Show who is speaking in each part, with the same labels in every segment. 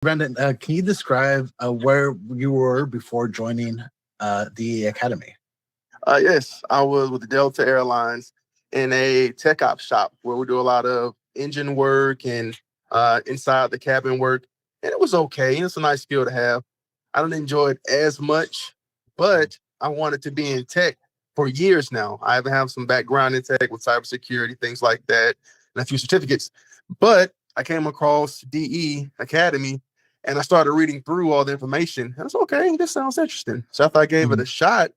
Speaker 1: Brandon, can you describe where you were before joining the academy?
Speaker 2: Yes, I was with the Delta Airlines in a tech ops shop where we do a lot of engine work and inside the cabin work. And it was okay. It's a nice skill to have. I don't enjoy it as much, but I wanted to be in tech for years now. I even have some background in tech with cybersecurity, things like that, and a few certificates. But I came across DE Academy and I started reading through all the information. And it's okay, this sounds interesting. So after I gave it
Speaker 1: Mhm.
Speaker 2: a shot,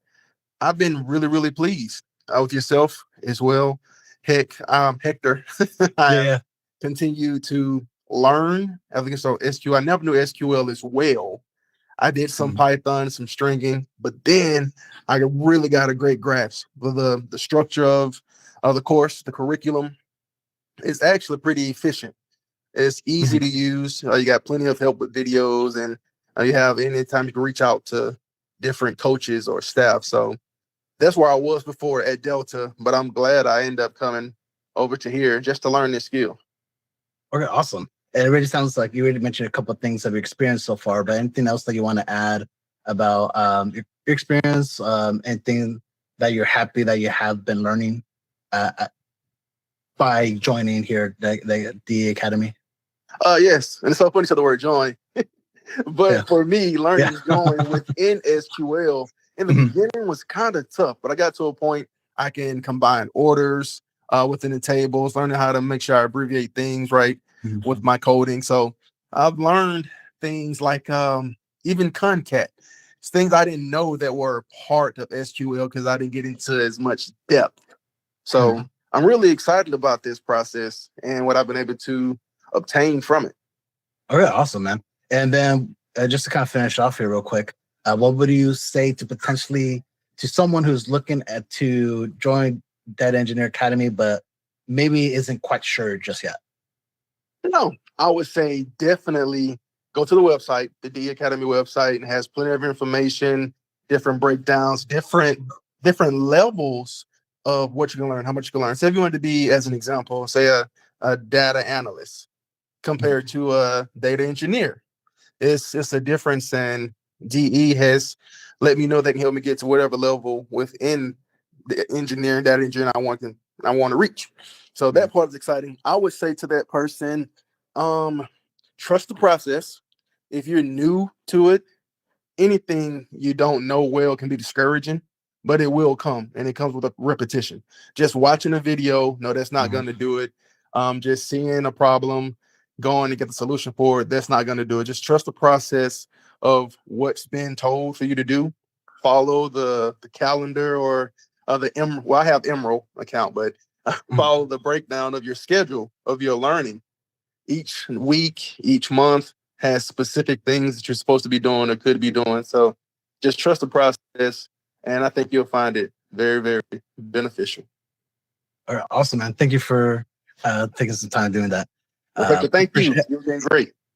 Speaker 2: I've been really, really pleased with yourself as well. Heck, Hector, I
Speaker 1: Yeah,
Speaker 2: have
Speaker 1: yeah.
Speaker 2: continued to learn. I think so. SQL. I never knew SQL as well. I did some
Speaker 1: Mhm.
Speaker 2: Python, some stringing, but then I really got a great grasp of the structure of the course. The curriculum is actually pretty efficient. It's easy
Speaker 1: Mhm.
Speaker 2: to use. You got plenty of help with videos, and you have anytime you can reach out to different coaches or staff. So that's where I was before at Delta, but I'm glad I ended up coming over to here just to learn this skill.
Speaker 1: Okay, awesome. And it really sounds like you already mentioned a couple of things of your experience so far, but anything else that you want to add about your experience, anything that you're happy that you have been learning by joining here, the academy?
Speaker 2: Yes, and it's so funny to the word join,
Speaker 1: Yeah.
Speaker 2: but for me,
Speaker 1: Yeah.
Speaker 2: learning join within SQL in the
Speaker 1: Mhm.
Speaker 2: beginning was kind of tough, but I got to a point I can combine orders within the tables, learning how to make sure I abbreviate things right with
Speaker 1: Mhm.
Speaker 2: my coding. So I've learned things like even CONCAT. It's things I didn't know that were part of SQL because I didn't get into as much depth.
Speaker 1: Mhm.
Speaker 2: So I'm really excited about this process and what I've been able to obtain from it.
Speaker 1: Okay, awesome, man. And then just to kind of finish off here real quick, what would you say to potentially to someone who's looking at to join Data Engineer Academy, but maybe isn't quite sure just yet?
Speaker 2: No, I would say definitely go to the website, the D Academy website, and has plenty of information, different breakdowns, different levels of what you can learn, how much you can learn. So if you want to be, as an example, say a data analyst compared to a data engineer, it's a difference, and DE has let me know they can help me get to whatever level within the engineering, data engineering I want to reach. So
Speaker 1: Mhm.
Speaker 2: that part is exciting. I would say to that person, um, trust the process. If you're new to it, anything you don't know well can be discouraging, but it will come, and it comes with a repetition. Just watching a video, no, that's not
Speaker 1: Mhm.
Speaker 2: going to do it. Just seeing a problem, going to get the solution for it, that's not going to do it. Just trust the process of what's been told for you to do. Follow the calendar or well, I have Emerald account, but
Speaker 1: Mhm.
Speaker 2: follow the breakdown of your schedule of your learning each week, each month has specific things that you're supposed to be doing or could be doing. So just trust the process, and I think you'll find it very, very beneficial.
Speaker 1: All right, awesome, man. Thank you for taking some time doing that.
Speaker 2: Well, Hector, thank you.
Speaker 1: Appreciate it.
Speaker 2: You've been great.